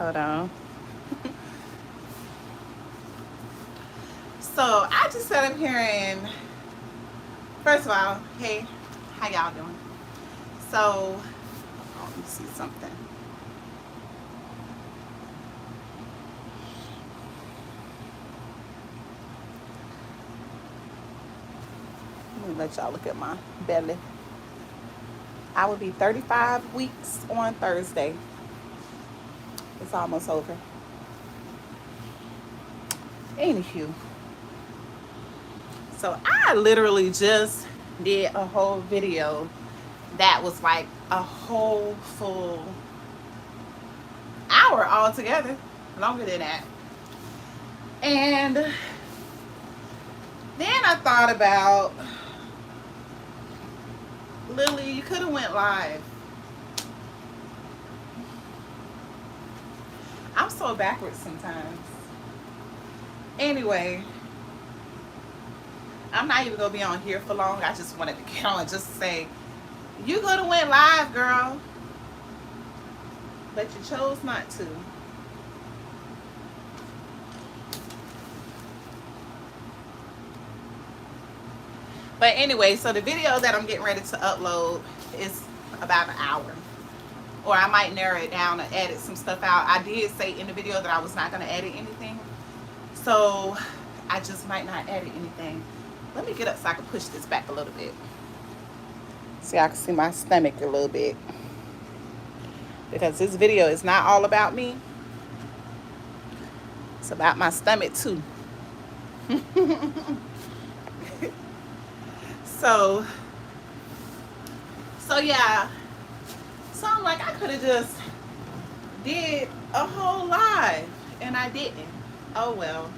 Hold on. So I just sat up here and, first of all, hey, how y'all doing? So, let me see something. Let me let y'all look at my belly. I will be 35 weeks on Thursday. It's almost over. Anywho, so I literally just did a whole video that was like a whole full hour altogether, longer than that. And then I thought about, Lily, you could have went live. I'm so backwards sometimes. Anyway, I'm not even gonna be on here for long. I just wanted to get on just to say, you could have went live, girl, but you chose not to. But anyway, so the video that I'm getting ready to upload is about an hour. Or I might narrow it down and edit some stuff out. I did say in the video that I was not going to edit anything. So I just might not edit anything. Let me get up so I can push this back a little bit. See, I can see my stomach a little bit. Because this video is not all about me. It's about my stomach too. So yeah. So I'm like, I could have just did a whole live, and I didn't. Oh well.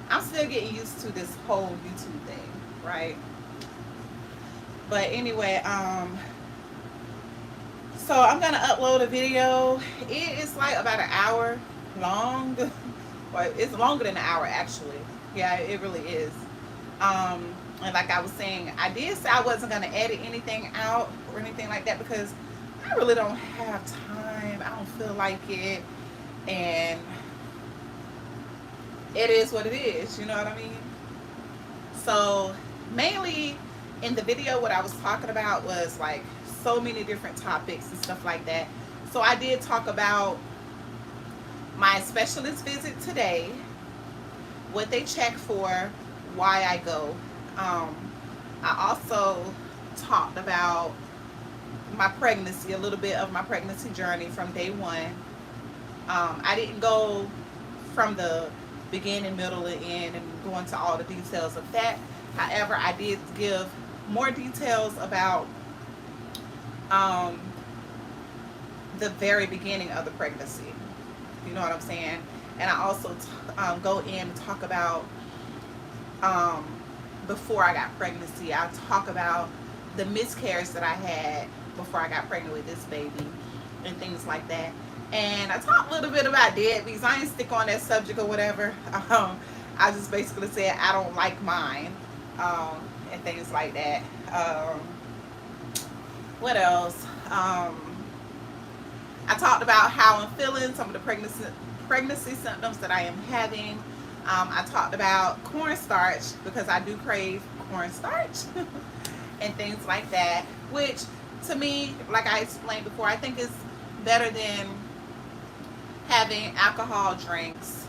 I'm still getting used to this whole YouTube thing, right? But anyway, so I'm gonna upload a video. It is like about an hour long. Well, it's longer than an hour actually. Yeah, it really is. And like I was saying, I did say I wasn't gonna edit anything out or anything like that because I really don't have time. I don't feel like it, and it is what it is. You know what I mean? So mainly in the video, what I was talking about was like so many different topics and stuff like that. So I did talk about my specialist visit today, what they check for, why I go. I also talked about my pregnancy, a little bit of my pregnancy journey from day one. I didn't go from the beginning, middle, and end and go into all the details of that. However, I did give more details about the very beginning of the pregnancy. You know what I'm saying? And I also go in and talk about before I got pregnancy. I talk about the miscarriage that I had before I got pregnant with this baby and things like that. And I talk a little bit about deadbeats. I ain't stick on that subject or whatever. I just basically said I don't like mine and things like that. What else? I talked about how I'm feeling, some of the pregnancy symptoms that I am having. I talked about cornstarch because I do crave cornstarch and things like that, which to me, like I explained before, I think is better than having alcohol drinks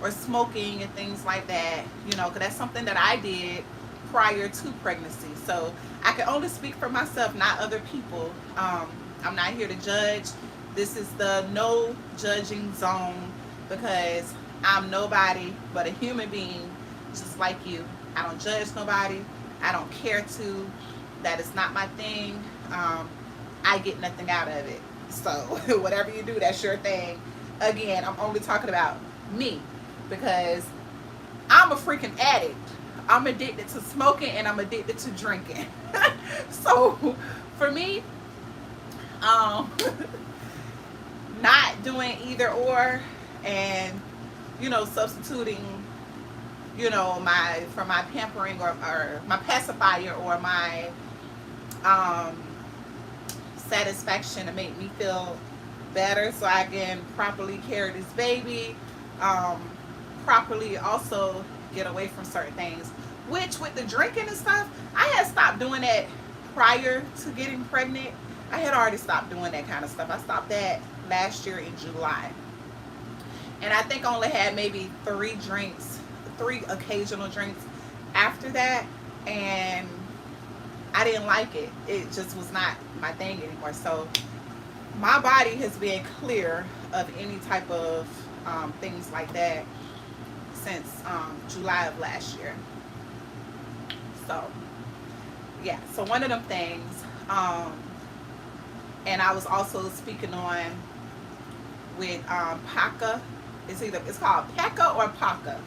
or smoking and things like that, you know, because that's something that I did prior to pregnancy. So I can only speak for myself, not other people. I'm not here to judge. This is the no judging zone because I'm nobody but a human being just like you. I don't judge nobody. I don't care to. That is not my thing. I get nothing out of it. So whatever you do, that's your thing. Again, I'm only talking about me because I'm a freaking addict. I'm addicted to smoking and I'm addicted to drinking. So for me, not doing either or and, you know, substituting, you know, my pampering or my pacifier or my satisfaction to make me feel better so I can properly carry this baby, um, properly also get away from certain things. Which with the drinking and stuff, I had stopped doing that prior to getting pregnant. I had already stopped doing that kind of stuff. I stopped that last year in July. And I think I only had maybe 3 drinks, 3 occasional drinks after that. And I didn't like it. It just was not my thing anymore. So my body has been clear of any type of things like that since July of last year. So yeah, so one of them things, and I was also speaking on with PACA. It's called PECA or PACA,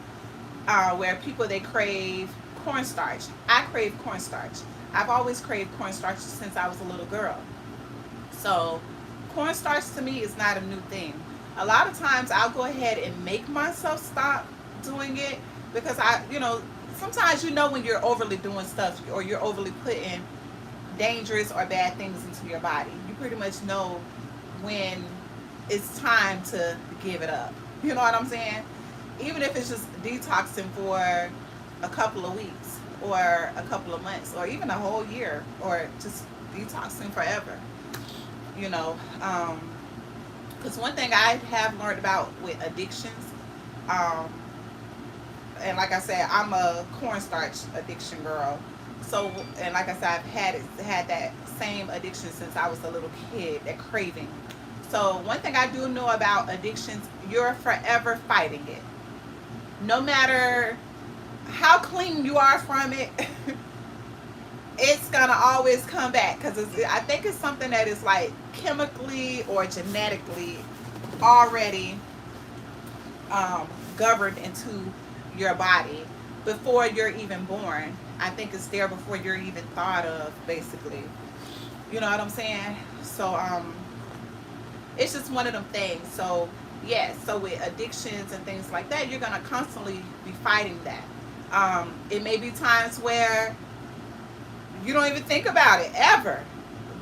where people, they crave cornstarch. I crave cornstarch. I've always craved cornstarch since I was a little girl. So cornstarch to me is not a new thing. A lot of times I'll go ahead and make myself stop doing it because sometimes when you're overly doing stuff or you're overly putting dangerous or bad things into your body. You pretty much know when it's time to give it up. You know what I'm saying? Even if it's just detoxing for a couple of weeks or a couple of months or even a whole year or just detoxing forever. Because one thing I have learned about with addictions, and like I said, I'm a cornstarch addiction girl. So, and like I said, I've had that same addiction since I was a little kid, that craving. So one thing I do know about addictions, you're forever fighting it. No matter how clean you are from it, it's gonna always come back because I think it's something that is like chemically or genetically already governed into your body before you're even born. I think it's there before you're even thought of, basically. You know what I'm saying? So it's just one of them things. So yeah, so with addictions and things like that, you're gonna constantly be fighting that. It may be times where you don't even think about it ever,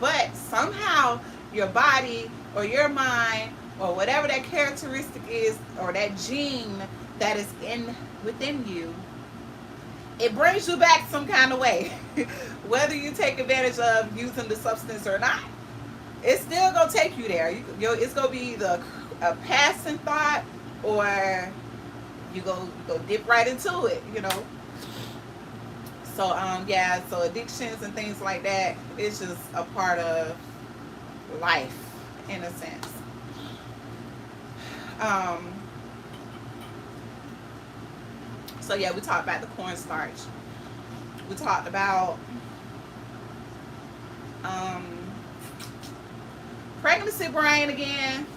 but somehow your body or your mind or whatever that characteristic is or that gene that is within you, it brings you back some kind of way. Whether you take advantage of using the substance or not, it's still gonna take you there. It's gonna be either a passing thought or you go dip right into it. So yeah, so addictions and things like that, it's just a part of life in a sense. So yeah, we talked about the cornstarch. We talked about pregnancy brain again.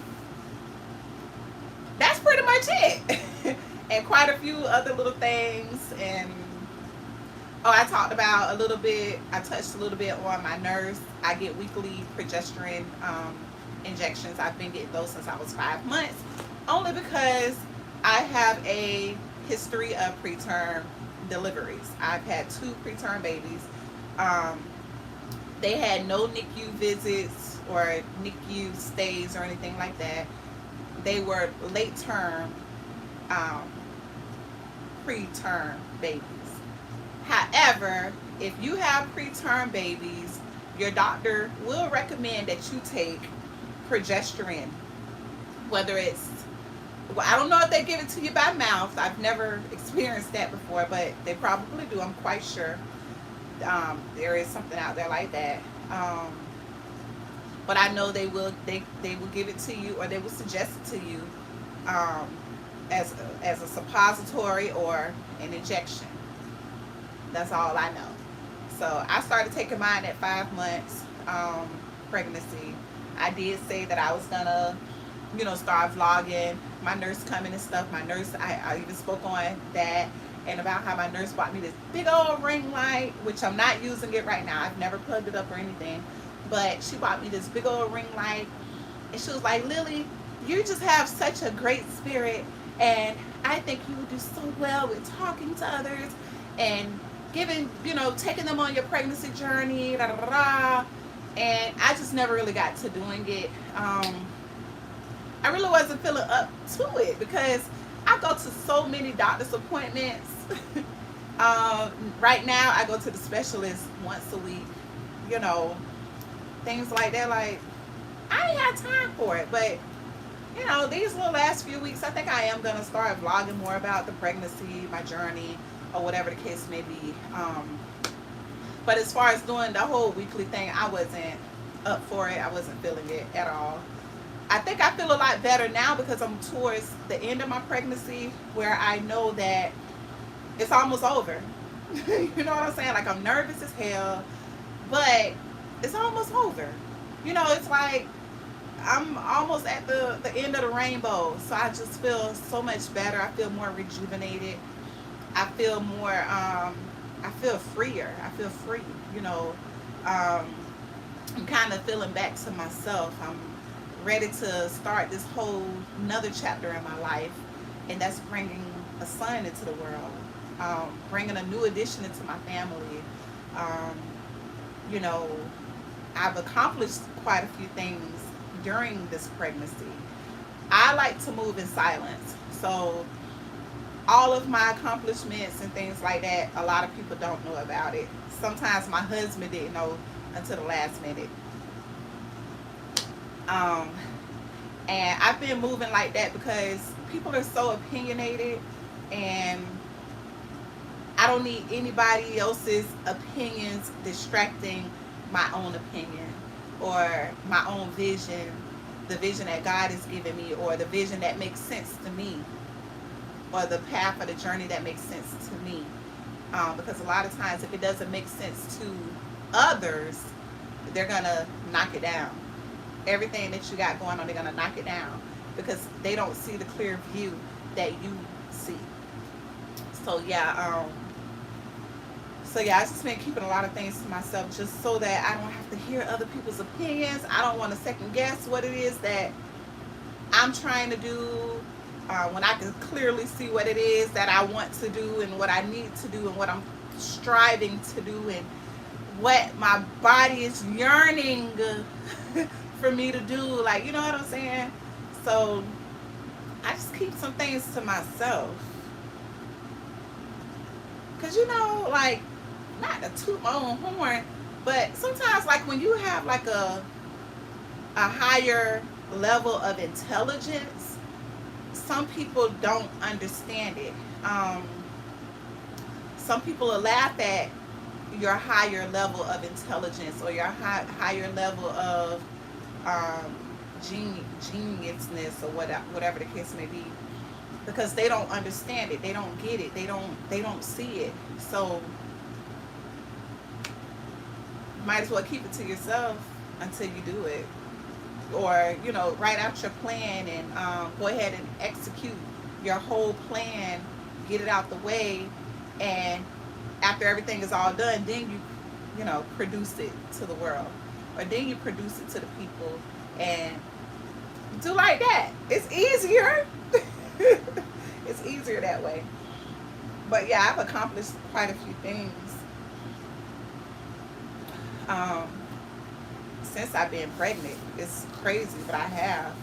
That's pretty much it. And quite a few other little things. And I talked about I touched a little bit on my nurse. I get weekly progesterone injections. I've been getting those since I was 5 months, only because I have a history of preterm deliveries. I've had 2 preterm babies. They had no NICU visits or NICU stays or anything like that. They were late term preterm babies. However, if you have preterm babies, your doctor will recommend that you take progesterone, whether it's, I don't know if they give it to you by mouth. I've never experienced that before, but they probably do. I'm quite sure there is something out there like that. But I know they will give it to you, or they will suggest it to you as a suppository or an injection. That's all I know. So I started taking mine at 5 months pregnancy. I did say that I was gonna, start vlogging my nurse coming and stuff. My nurse, I even spoke on that and about how my nurse bought me this big old ring light, which I'm not using it right now. I've never plugged it up or anything, but she bought me this big old ring light, and she was like, Lily, you just have such a great spirit, and I think you would do so well with talking to others and giving, taking them on your pregnancy journey, da, da, da, da. And I just never really got to doing it. really wasn't feeling up to it because I go to so many doctor's appointments. Right now, I go to the specialist once a week. You know, things like that. Like, I ain't had time for it. But, you know, these little last few weeks, I think I am going to start vlogging more about the pregnancy, my journey, or whatever the case may be. But as far as doing the whole weekly thing, I wasn't up for it. I wasn't feeling it at all. I think I feel a lot better now because I'm towards the end of my pregnancy, where I know that it's almost over. You know what I'm saying? Like, I'm nervous as hell, but it's almost over. You know, it's like I'm almost at the end of the rainbow. So I just feel so much better. I feel more rejuvenated. I feel more, I feel freer. I feel free, you know. I'm kind of feeling back to myself. I'm ready to start this whole another chapter in my life, and that's bringing a son into the world, bringing a new addition into my family. You know, I've accomplished quite a few things during this pregnancy. I like to move in silence, so all of my accomplishments and things like that, a lot of people don't know about it. Sometimes my husband didn't know until the last minute. And I've been moving like that because people are so opinionated, and I don't need anybody else's opinions distracting my own opinion or my own vision, the vision that God has given me, or the vision that makes sense to me, or the path or the journey that makes sense to me. Because a lot of times, if it doesn't make sense to others, they're gonna knock it down. Everything that you got going on, they're gonna knock it down because they don't see the clear view that you see. So yeah, I just been keeping a lot of things to myself just so that I don't have to hear other people's opinions. I don't want to second guess what it is that I'm trying to do, when I can clearly see what it is that I want to do and what I need to do and what I'm striving to do and what my body is yearning for me to do. Like, you know what I'm saying? So I just keep some things to myself. Because, you know, like, not to toot my own horn, but sometimes, like, when you have, like, a higher level of intelligence, some people don't understand it. Some people will laugh at your higher level of intelligence or your higher level of geniusness or whatever the case may be, because they don't understand it, they don't get it, they don't see it. So might as well keep it to yourself until you do it, or, you know, write out your plan and go ahead and execute your whole plan, get it out the way, and after everything is all done, then you know, produce it to the world, or then you produce it to the people, and do like that. It's easier. It's easier that way. But yeah, I've accomplished quite a few things since I've been pregnant. It's crazy, but I have.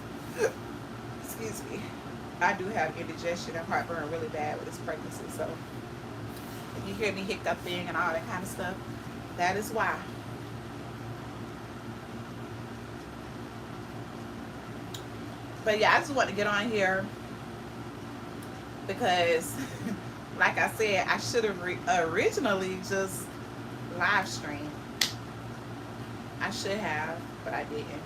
Excuse me. I do have indigestion and heartburn really bad with this pregnancy, so if you hear me hiccuping and all that kind of stuff, that is why. But yeah, I just want to get on here because, like I said, I should have originally just live streamed. I should have, but I didn't.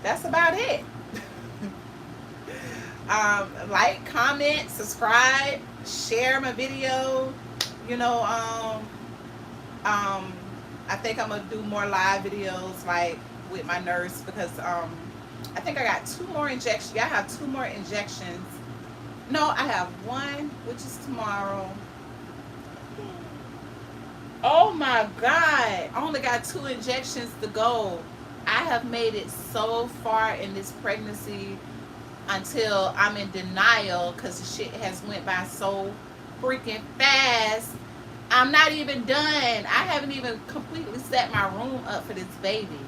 That's about it. Like, comment, subscribe, share my video. You know, I think I'm gonna do more live videos, like with my nurse, because I think I got 2 more injections. Yeah, I have 2 more injections. No, I have 1, which is tomorrow. Oh my God, I only got 2 injections to go. I have made it so far in this pregnancy until I'm in denial because the shit has went by so freaking fast. I'm not even done. I haven't even completely set my room up for this baby.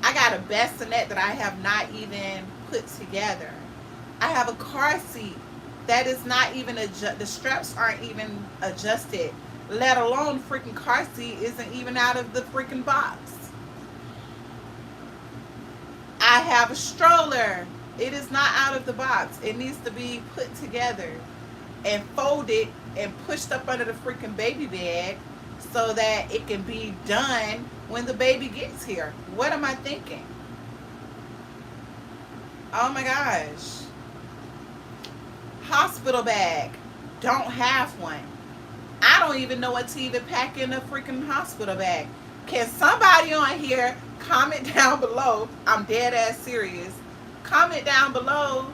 I got a bassinet that I have not even put together. I have a car seat that is not even the straps aren't even adjusted. Let alone freaking car seat isn't even out of the freaking box. I have a stroller. It is not out of the box. It needs to be put together and folded and pushed up under the freaking baby bed so that it can be done when the baby gets here. What am I thinking? Oh my gosh. Hospital bag. Don't have one. I don't even know what to even pack in a freaking hospital bag. Can somebody on here comment down below? I'm dead ass serious. Comment down below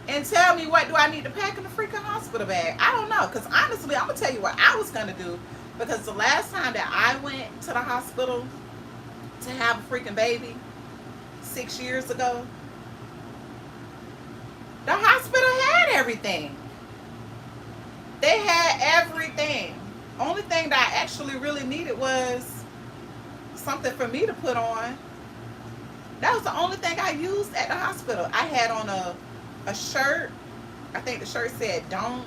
and tell me what do I need to pack in the freaking hospital bag. I don't know, because honestly, I'm gonna tell you what I was gonna do, because the last time that I went to the hospital to have a freaking baby 6 years ago, the hospital had everything. They had everything. Only thing that I actually really needed was something for me to put on. That was the only thing I used at the hospital. I had on a shirt. I think the shirt said don't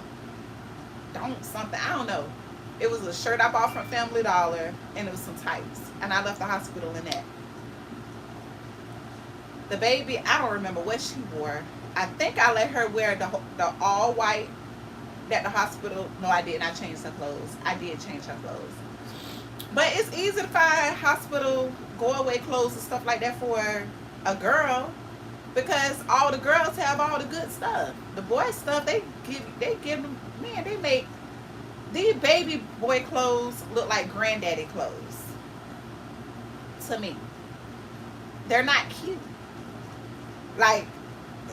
something. I don't know. It was a shirt I bought from Family Dollar, and it was some tights. And I left the hospital in that. The baby, I don't remember what she wore. I think I let her wear the all white at the hospital. No, I didn't. I changed her clothes. I did change her clothes. But it's easy to find hospital go away clothes and stuff like that for a girl, because all the girls have all the good stuff. The boy stuff they give them, man, they make these baby boy clothes look like granddaddy clothes to me. They're not cute. Like,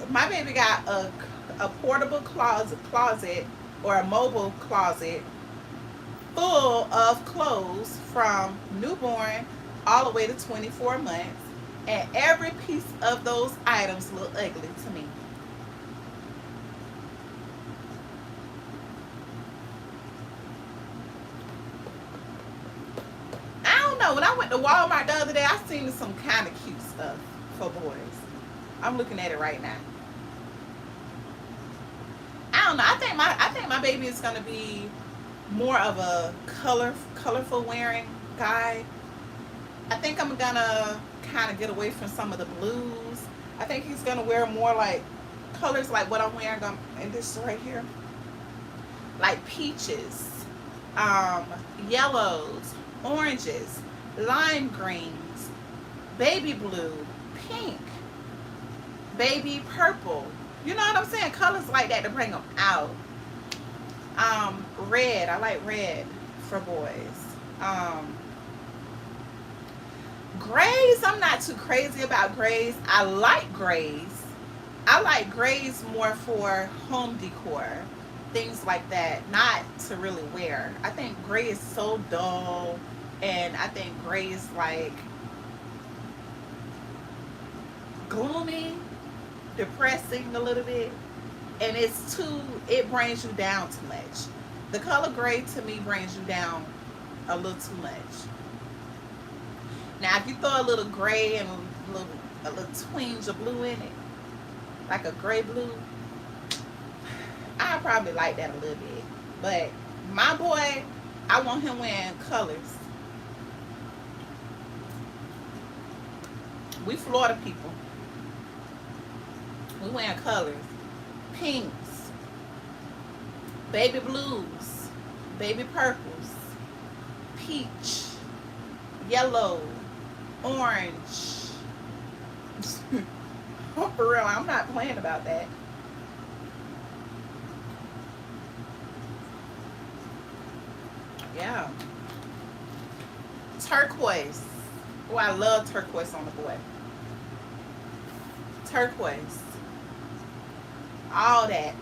my baby got a portable closet or a mobile closet full of clothes from newborn all the way to 24 months, and every piece of those items look ugly to me. I don't know. When I went to Walmart the other day, I seen some kind of cute stuff for boys. I'm looking at it right now. I don't know. I think my baby is gonna be more of a colorful wearing guy. I think I'm gonna kind of get away from some of the blues. I think he's gonna wear more like colors like what I'm wearing in this right here, like peaches, yellows, oranges, lime greens, baby blue, pink, baby purple. You know what I'm saying? Colors like that to bring them out. Red. I like red for boys. Grays, I'm not too crazy about grays. I like grays. I like grays more for home decor, things like that, not to really wear. I think gray is so dull, and I think gray is like gloomy, depressing a little bit, and it brings you down too much. The color gray to me brings you down a little too much. Now, if you throw a little gray and a little twinge of blue in it, like a gray blue, I probably like that a little bit. But my boy, I want him wearing colors. We Florida people. We wearing colors. Pinks, baby blues, baby purples, peach, yellow, orange. Oh, for real, I'm not playing about that. Yeah. Turquoise. Oh, I love turquoise on the boy. Turquoise. All that.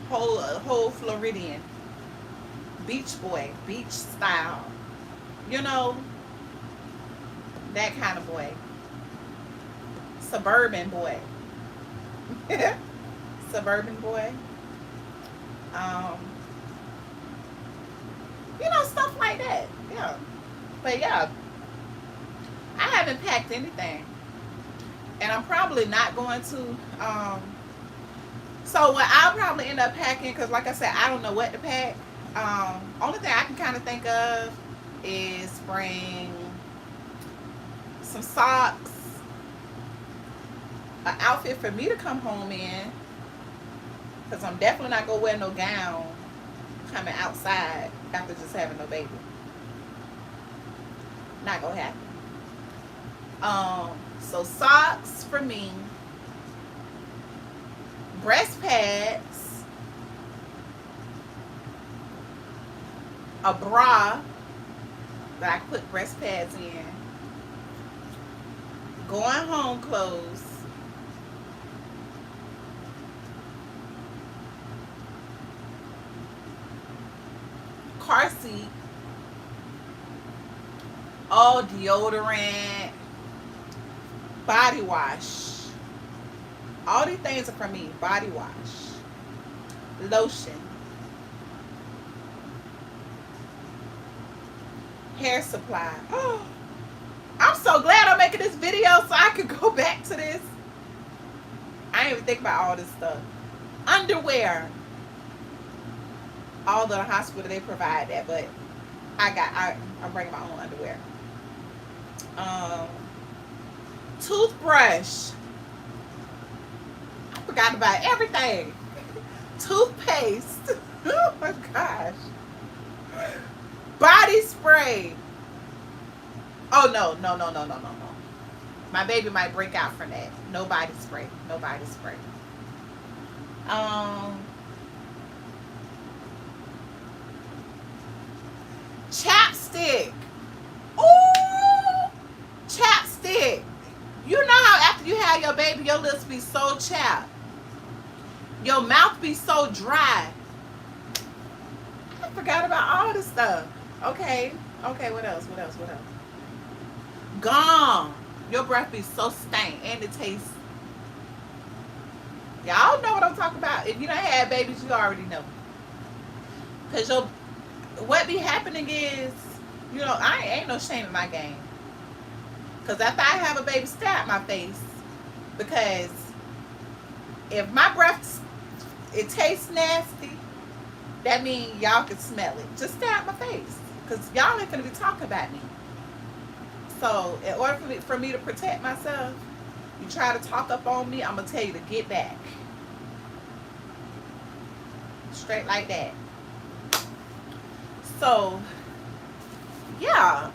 Whole Floridian. Beach boy. Beach style. You know, that kind of boy. Suburban boy. Suburban boy. Um, Stuff like that. Yeah. But yeah, I haven't packed anything. And I'm probably not going to. So what I'll probably end up packing, because like I said, I don't know what to pack. Only thing I can kind of think of is bring some socks, an outfit for me to come home in, because I'm definitely not going to wear no gown coming outside after just having no baby. Not going to happen. So socks for me, breast pads, a bra that I can put breast pads in, going home clothes, car seat, all deodorant, body wash. All these things are for me. Body wash, lotion, hair supply. Oh, I'm so glad I'm making this video so I could go back to this. I didn't even think about all this stuff. Underwear. Although the hospital, they provide that, but I'm bringing my own underwear. Toothbrush. I forgot about everything. Toothpaste. Oh my gosh. Body spray. Oh no. My baby might break out from that. No body spray. No body spray. Chapstick. Ooh, chapstick. You know how after you have your baby, your lips be so chapped, your mouth be so dry. I forgot about all this stuff. Okay, what else? Gum. Your breath be so stank and it tastes. Y'all know what I'm talking about. If you don't have babies, you already know. Cause what be happening is, I ain't no shame in my game. Cause after I have a baby, stare at my face. Because if my breath it tastes nasty, that means y'all can smell it. Just stare at my face. Cause y'all ain't gonna be talking about me. So in order for me to protect myself, you try to talk up on me, I'm gonna tell you to get back. Straight like that. So yeah,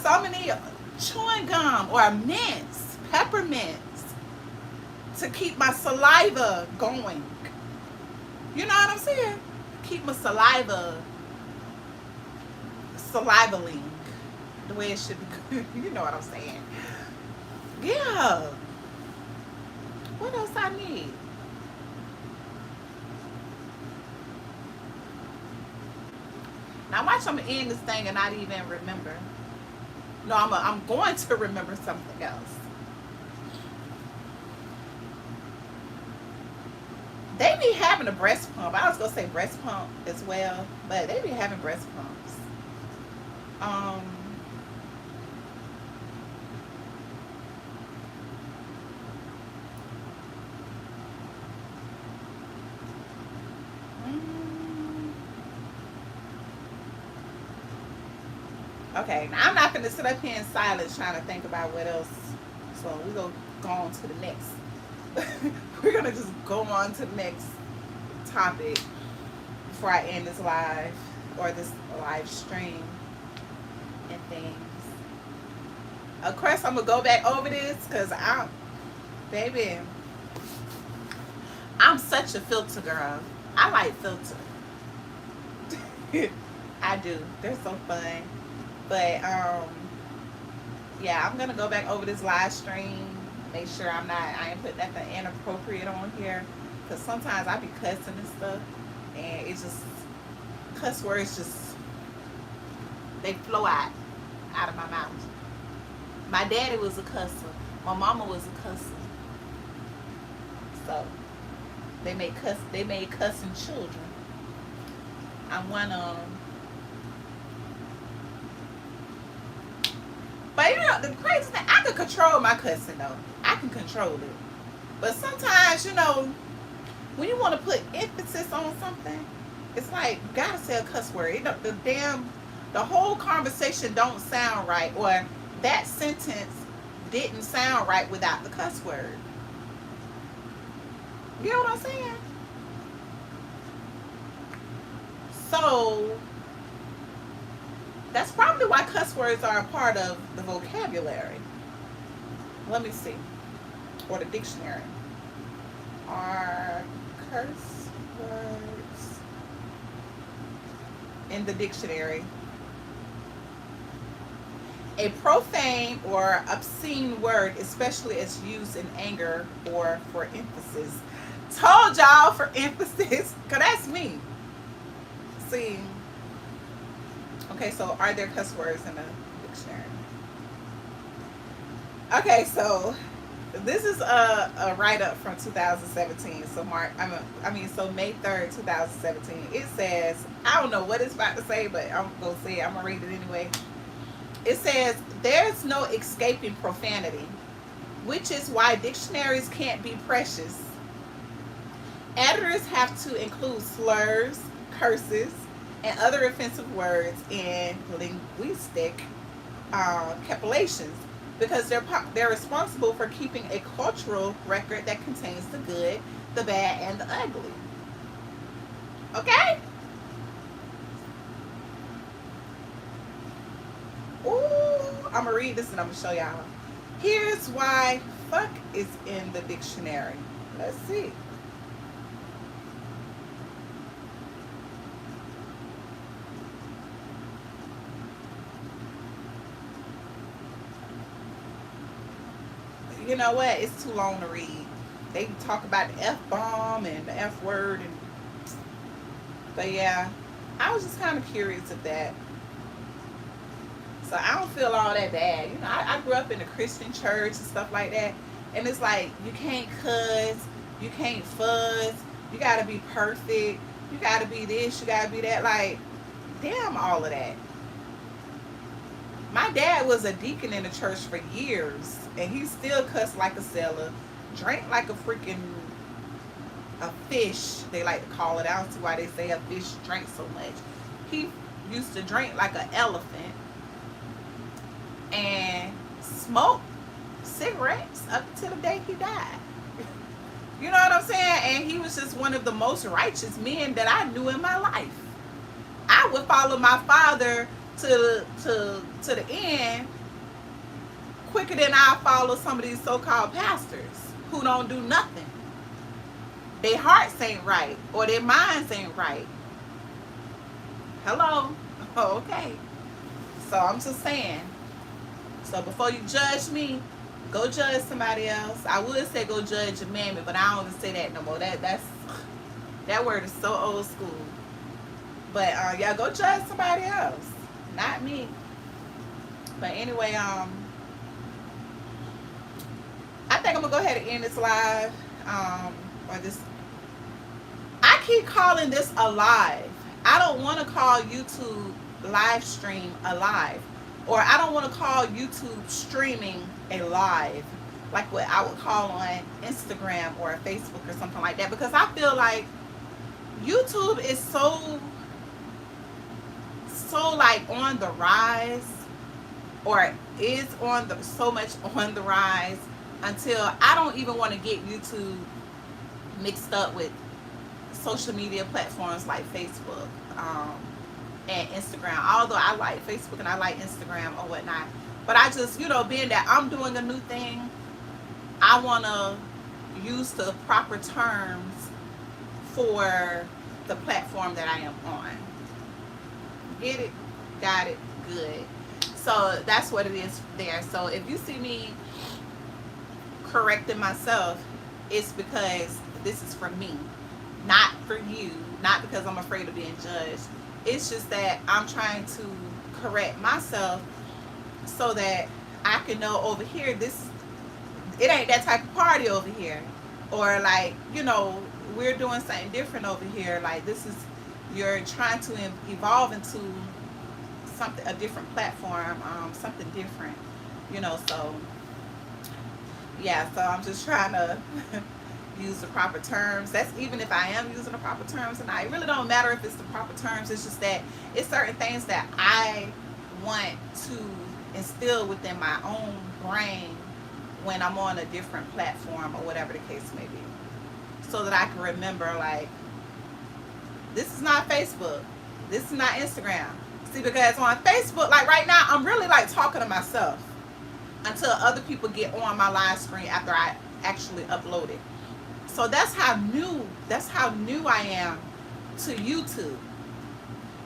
so I'm gonna need chewing gum or mints, peppermints to keep my saliva going. You know what I'm saying? Keep my salivaling the way it should be. You know what I'm saying? Yeah. What else I need? Now watch, I'm gonna end this thing and not even remember. No, I'm going to remember something else. They be having a breast pump. I was gonna say breast pump as well, but they be having breast pumps. Okay, now I'm not gonna sit up here in silence trying to think about what else. So we're gonna go on to the next. We're gonna just go on to the next topic before I end this live or this live stream and things. Of course, I'm gonna go back over this because baby, I'm such a filter girl. I like filter. I do. They're so fun. But yeah, I'm gonna go back over this live stream. Make sure I ain't putting nothing inappropriate on here. Cause sometimes I be cussing and stuff, and it's just cuss words they flow out of my mouth. My daddy was a cusser. My mama was a cusser. So they made cussing children. I want but you know, the crazy thing, I can control my cussing though. I can control it. But sometimes, you know, when you want to put emphasis on something, it's like you gotta say a cuss word. It don't, the whole conversation don't sound right, or that sentence didn't sound right without the cuss word. You know what I'm saying? So that's probably why cuss words are a part of the vocabulary. Let me see. Or the dictionary. Are curse words in the dictionary a profane or obscene word, especially as used in anger or for emphasis? Told y'all for emphasis, because that's me. See, okay, so are there cuss words in the dictionary? Okay, so this is a write-up from 2017. So so May 3rd, 2017. It says, I don't know what it's about to say, but I'm going to say it. I'm going to read it anyway. It says, there's no escaping profanity, which is why dictionaries can't be precious. Editors have to include slurs, curses, and other offensive words in linguistic compilations because they're responsible for keeping a cultural record that contains the good, the bad, and the ugly. Okay? Ooh, I'm gonna read this and I'm gonna show y'all. Here's why fuck is in the dictionary. Let's see. You know what? It's too long to read. They talk about the F-bomb and the F word, but yeah, I was just kind of curious of that. So I don't feel all that bad. You know, I grew up in a Christian church and stuff like that, and it's like you can't cuss, you can't fuss, you gotta be perfect, you gotta be this, you gotta be that. Like, damn, all of that. My dad was a deacon in the church for years, and he still cussed like a sailor, drank like a freaking a fish. They like to call it. I don't see why they say a fish drank so much. He used to drink like an elephant and smoke cigarettes up to the day he died. You know what I'm saying? And he was just one of the most righteous men that I knew in my life. I would follow my father to the end quicker than I follow some of these so-called pastors who don't do nothing. Their hearts ain't right or their minds ain't right. Hello? Okay. So I'm just saying. So before you judge me, go judge somebody else. I would say go judge a mammy, but I don't even say that no more. That word is so old school. But yeah, go judge somebody else, not me. But anyway, I think I'm gonna go ahead and end this live. Or this. I keep calling this a live. I don't want to call YouTube live stream a live, or I don't want to call YouTube streaming a live, like what I would call on Instagram or Facebook or something like that, because I feel like YouTube is so like on the rise, or is on the so much on the rise, until I don't even want to get YouTube mixed up with social media platforms like Facebook and Instagram. Although I like Facebook and I like Instagram or whatnot, but I just, being that I'm doing a new thing, I want to use the proper terms for the platform that I am on. Get it? Got it? Good. So that's what it is there. So if you see me correcting myself, it's because this is for me, not for you, not because I'm afraid of being judged. It's just that I'm trying to correct myself so that I can know over here, it ain't that type of party over here, or like, we're doing something different over here. Like, this is you're trying to evolve into something, a different platform, something different, so yeah, so I'm just trying to use the proper terms. That's even if I am using the proper terms, and it really don't matter if it's the proper terms. It's just that it's certain things that I want to instill within my own brain when I'm on a different platform or whatever the case may be, so that I can remember, like, this is not Facebook, this is not Instagram. See, because on Facebook, like right now, I'm really like talking to myself until other people get on my live screen after I actually upload it. So that's how new I am to YouTube.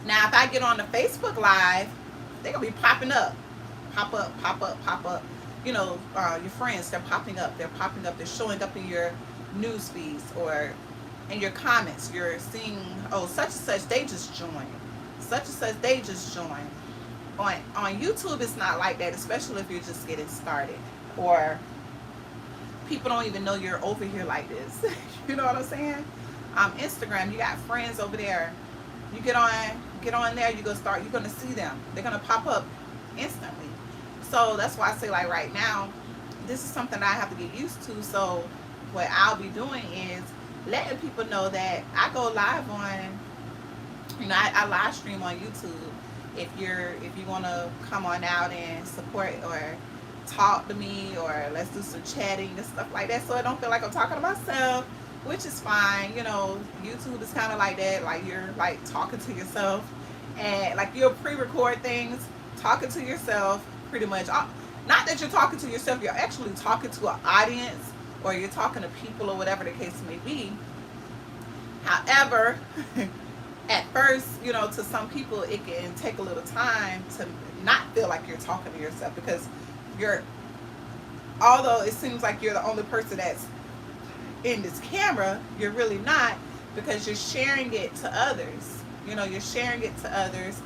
Now, if I get on the Facebook Live, they're gonna be popping up, pop up, pop up, pop up. Your friends, they're popping up. They're popping up. They're showing up in your news feeds or in your comments. You're seeing, oh, such and such, they just joined. Such and such, they just joined. On YouTube, it's not like that, especially if you're just getting started, or people don't even know you're over here like this. You know what I'm saying? Instagram, you got friends over there. You get on there, you're gonna see them. They're gonna pop up instantly. So that's why I say, like, right now, this is something I have to get used to. So what I'll be doing is letting people know that I go live on, I live stream on YouTube. If you want to come on out and support or talk to me, or let's do some chatting and stuff like that, so I don't feel like I'm talking to myself, which is fine. YouTube is kind of like that, like you're like talking to yourself, and like you'll pre-record things talking to yourself pretty much. Not that you're talking to yourself, you're actually talking to an audience, or you're talking to people, or whatever the case may be. However, at first, to some people, it can take a little time to not feel like you're talking to yourself, because although it seems like you're the only person that's in this camera, you're really not, because you're sharing it to others. You're sharing it to others.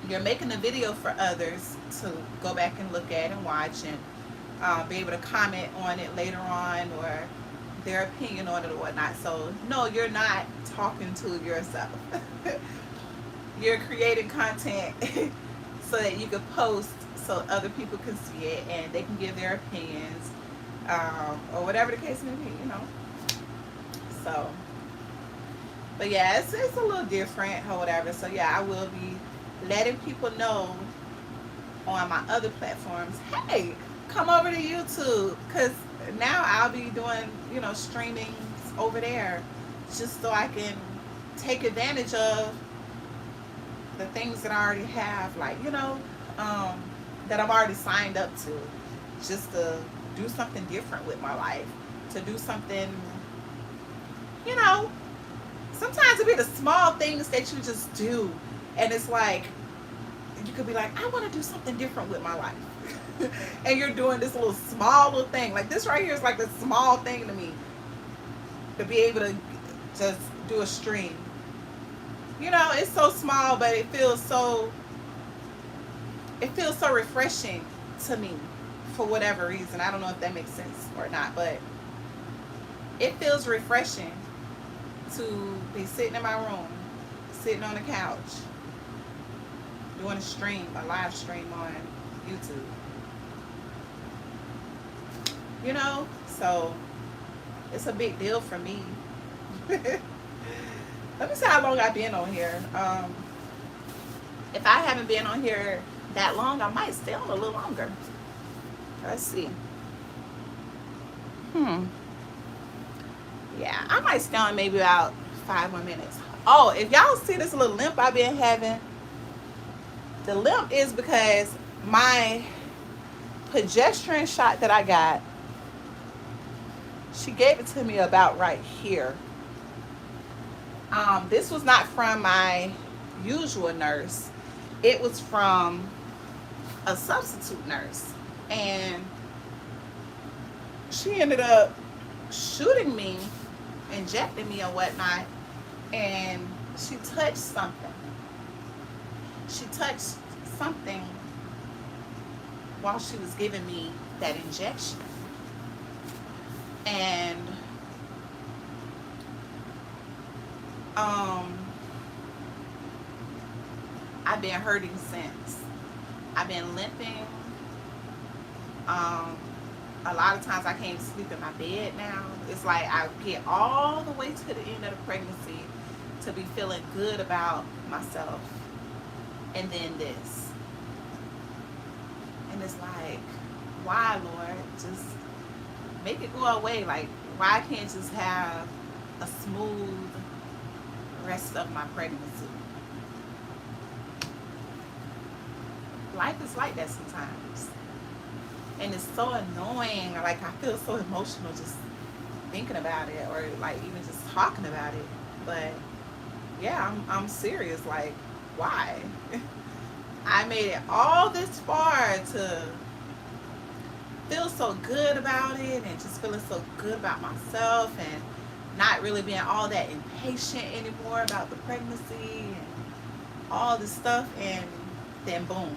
You're making a video for others to go back and look at and watch, and be able to comment on it later on, or their opinion on it or whatnot. So no, you're not talking to yourself. You're creating content so that you can post, so other people can see it and they can give their opinions, or whatever the case may be. So, but yeah, it's a little different or whatever. So yeah, I will be letting people know on my other platforms, hey, come over to YouTube, because now I'll be doing, streaming over there, just so I can take advantage of the things that I already have, like, that I'm already signed up to, just to do something different with my life, to do something, sometimes it be the small things that you just do, and it's like, you could be like, I want to do something different with my life. And you're doing this small little thing. Like this right here is like the small thing to me, to be able to just do a stream. It's so small, but it feels so refreshing to me, for whatever reason. I don't know if that makes sense or not, but it feels refreshing to be sitting in my room, sitting on the couch, doing a live stream on YouTube. So it's a big deal for me. Let me see how long I've been on here. If I haven't been on here that long, I might stay on a little longer. Let's see. Yeah, I might stay on maybe about 5 more minutes. Oh, if y'all see this little limp I've been having, the limp is because my progesterone shot that I got, she gave it to me about right here. This was not from my usual nurse. It was from a substitute nurse. And she ended up shooting me, injecting me and whatnot. And she touched something. She touched something while she was giving me that injection. And I've been hurting since. I've been limping. A lot of times I can't even sleep in my bed now. It's like I get all the way to the end of the pregnancy to be feeling good about myself. And then this. And it's like, why, Lord? Just make it go away. Like, why I can't just have a smooth rest of my pregnancy? Life is like that sometimes. And it's so annoying. Like, I feel so emotional just thinking about it, or like even just talking about it. But yeah, I'm serious. Like, why? I made it all this far to feel so good about it, and just feeling so good about myself, and not really being all that impatient anymore about the pregnancy and all this stuff. And then boom.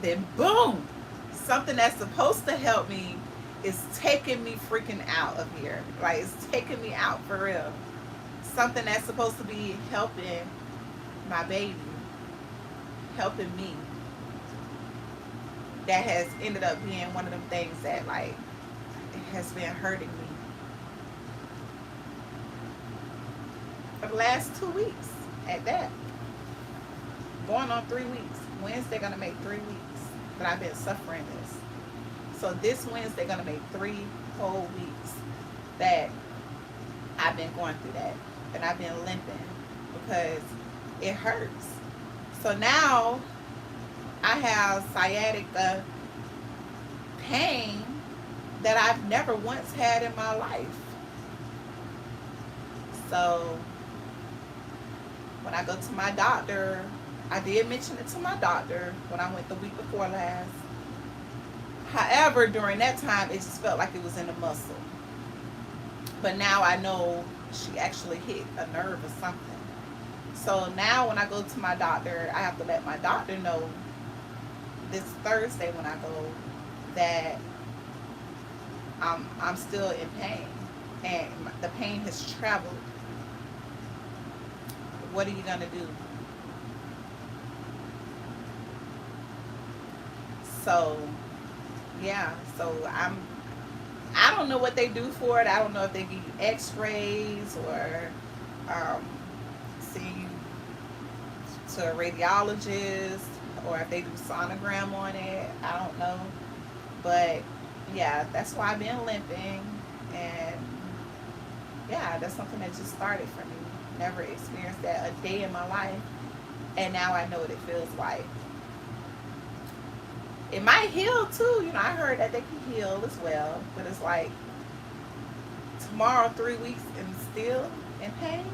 Then boom, something that's supposed to help me is taking me freaking out of here. Like, it's taking me out for real. Something that's supposed to be helping my baby, helping me, that has ended up being one of them things that, like, has been hurting me for the last 2 weeks at that. Going on 3 weeks. Wednesday gonna make 3 weeks that I've been suffering this. So this Wednesday gonna make 3 whole weeks that I've been going through that. And I've been limping because it hurts. So now I have sciatica pain that I've never once had in my life. So when I go to my doctor, I did mention it to my doctor when I went the week before last. However, during that time, it just felt like it was in the muscle. But now I know she actually hit a nerve or something. So now when I go to my doctor, I have to let my doctor know this Thursday when I go that I'm still in pain, and the pain has traveled. What are you gonna do? So yeah, so I don't know what they do for it. I don't know if they give you x-rays or send you to a radiologist, or if they do sonogram on it. I don't know. But yeah, that's why I've been limping. And yeah, that's something that just started for me. Never experienced that a day in my life. And now I know what it feels like. It might heal too. You know, I heard that they can heal as well. But it's like, tomorrow 3 weeks and still in pain?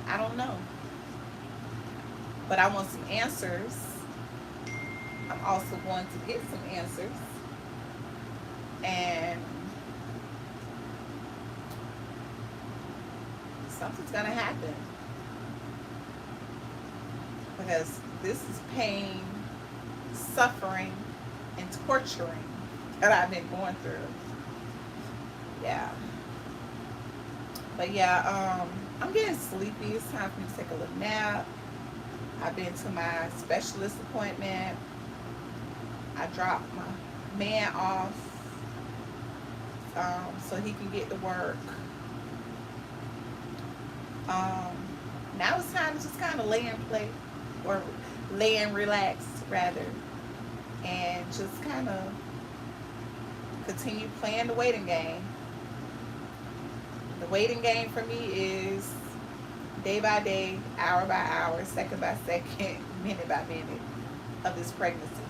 I don't know. But I want some answers. I'm also going to get some answers. And something's going to happen. Because this is pain, suffering, and torturing that I've been going through. Yeah. But yeah, I'm getting sleepy. It's time for me to take a little nap. I've been to my specialist appointment. I dropped my man off so he can get to work. Now it's time to just kind of lay and play, or lay and relax rather, and just kind of continue playing the waiting game. The waiting game for me is day by day, hour by hour, second by second, minute by minute of this pregnancy.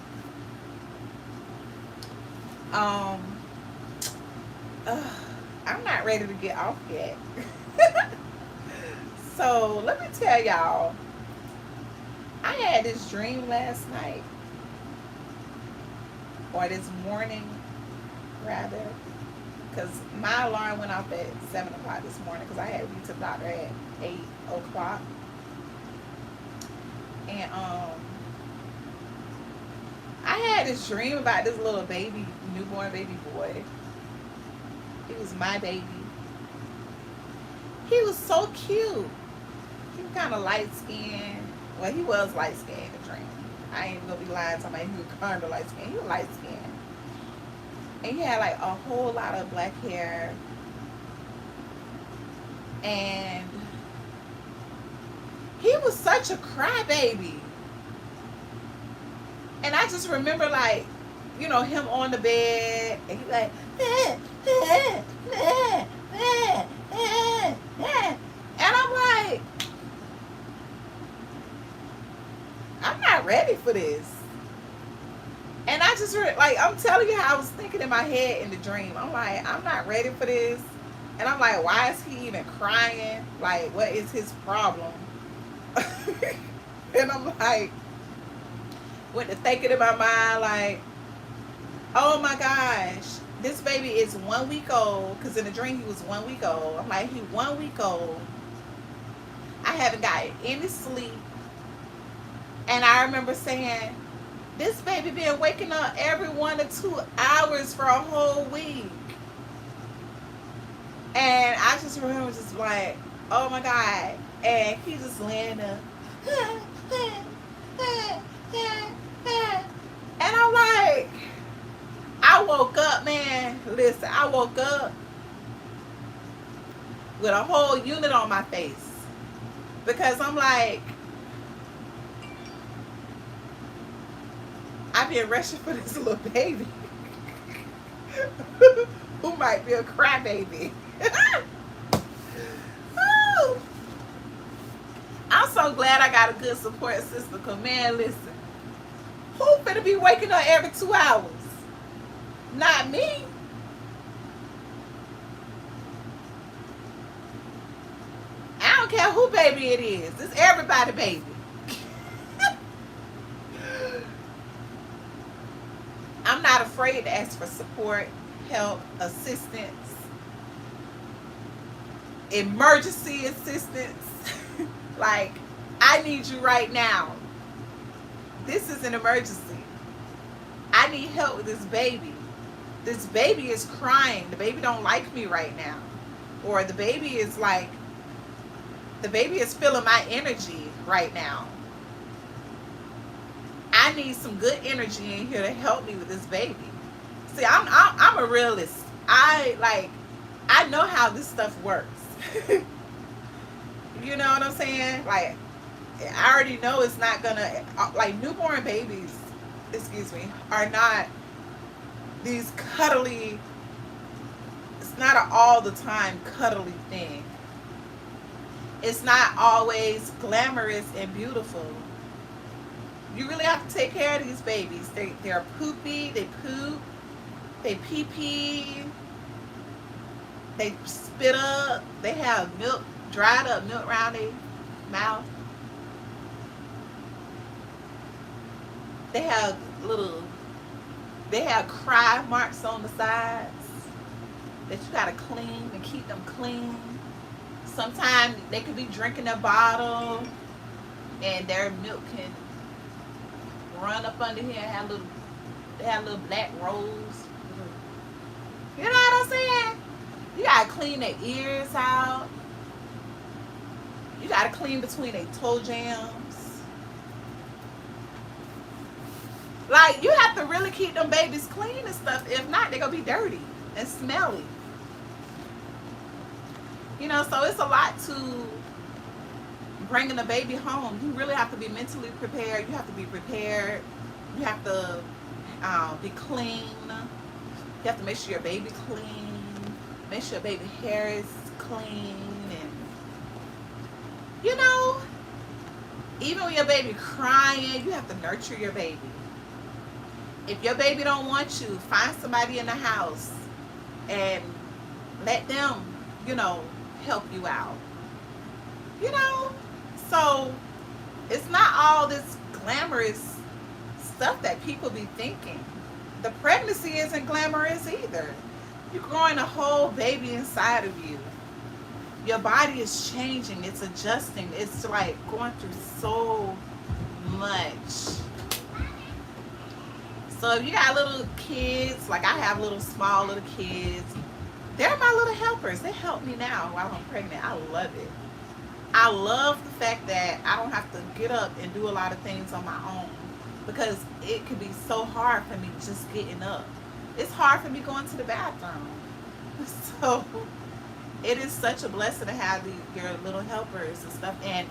I'm not ready to get off yet. So let me tell y'all, I had this dream last night, or this morning rather, because my alarm went off at 7 o'clock this morning because I had to be to the doctor at 8 o'clock. And I had this dream about this little baby, newborn baby boy. He was my baby. He was so cute. He was kind of light skinned. Well, he was light skinned in the dream. I ain't gonna be lying to me. He was kind of light skinned. He was light skinned. And he had like a whole lot of black hair. And he was such a crybaby. And I just remember, like, you know, him on the bed, and he like, and I'm like, I'm not ready for this. And I just like, I'm telling you how I was thinking in my head in the dream. I'm like, I'm not ready for this. And I'm like, why is he even crying? Like, what is his problem? And I'm like, went to thinking in my mind, like, oh my gosh, this baby is 1 week old. Because in the dream, he was 1 week old. I'm like, he 1 week old. I haven't gotten any sleep. And I remember saying, this baby been waking up every 1 to 2 hours for a whole week. And I just remember just like, oh my God. And he just laying there. And I'm like, I woke up, man. Listen, I woke up with a whole unit on my face. Because I'm like, I've been rushing for this little baby who might be a crybaby. I'm so glad I got a good support system. Cause man, listen, who finna be waking up every 2 hours? Not me. I don't care who baby it is. It's everybody baby. I'm not afraid to ask for support, help, assistance, emergency assistance. Like, I need you right now. This is an emergency. I need help with this baby. This baby is crying. The baby don't like me right now. Or the baby is like, the baby is feeling my energy right now. I need some good energy in here to help me with this baby. See, I'm a realist. I know how this stuff works. You know what I'm saying? Like, I already know it's not gonna, like, newborn babies, excuse me, are not these cuddly, it's not an all the time cuddly thing. It's not always glamorous and beautiful. You really have to take care of these babies. They're poopy, they poop, they pee pee, they spit up, they have milk, dried up milk around their mouth. They have cry marks on the sides that you gotta clean and keep them clean. Sometimes they could be drinking a bottle and their milk can run up under here and they have little black rolls. You know what I'm saying? You gotta clean their ears out. You gotta clean between their toe jams. Like, you have to really keep them babies clean and stuff. If not, they're gonna be dirty and smelly. You know, so it's a lot to bringing a baby home. You really have to be mentally prepared. You have to be prepared. You have to be clean. You have to make sure your baby clean. Make sure your baby hair is clean. And, you know, even when your baby crying, you have to nurture your baby. If your baby don't want you, find somebody in the house and let them, you know, help you out. You know? So it's not all this glamorous stuff that people be thinking. The pregnancy isn't glamorous either. You're growing a whole baby inside of you. Your body is changing. It's adjusting. It's like going through so much. So if you got little kids, like I have little small little kids, They're my little helpers. They help me now while I'm pregnant. I love it. I love the fact that I don't have to get up and do a lot of things on my own, because it can be so hard for me just getting up. It's hard for me going to the bathroom. So it is such a blessing to have your little helpers and stuff. And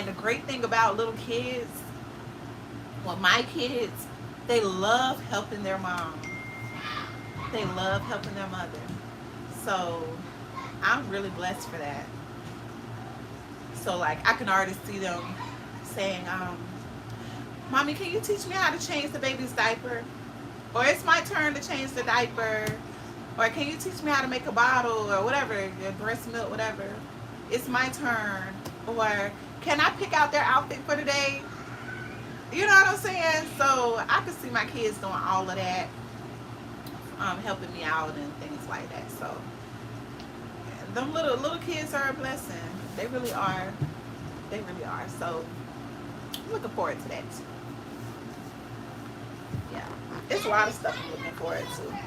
the great thing about little kids, well, my kids, they love helping their mom. They love helping their mother. So I'm really blessed for that. So like I can already see them saying, Mommy, can you teach me how to change the baby's diaper? Or it's my turn to change the diaper. Or can you teach me how to make a bottle or whatever, your breast milk, whatever. It's my turn. Or can I pick out their outfit for the day? You know what I'm saying? So I can see my kids doing all of that, helping me out and things like that. So them little kids are a blessing. They really are. They really are. So I'm looking forward to that too. Yeah, it's a lot of stuff I'm looking forward to.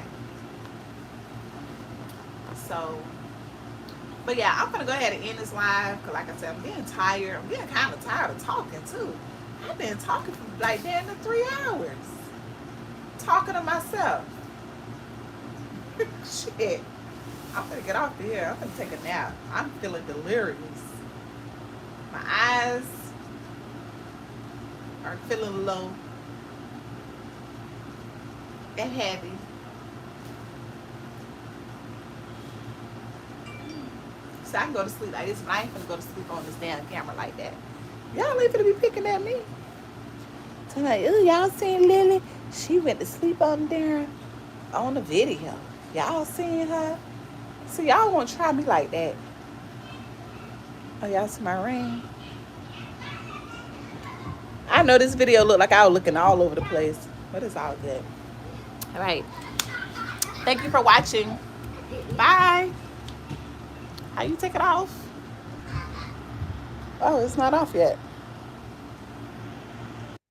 So, but yeah, I'm gonna go ahead and end this live because, like I said, I'm getting tired. I'm getting kind of tired of talking too. I've been talking for like damn near 3 hours, talking to myself. Shit, I'm gonna get off here. I'm gonna take a nap. I'm feeling delirious. My eyes are feeling low and heavy. So I can go to sleep like this, but I ain't gonna go to sleep on this damn camera like that. Y'all ain't gonna be picking at me. So I'm like, ooh, y'all seen Lily? She went to sleep on there on the video. Y'all seen her? So y'all won't try me like that. Oh, y'all see my ring? I know this video looked like I was looking all over the place, but it's all good. All right. Thank you for watching. Bye. How you take it off? Oh, it's not off yet.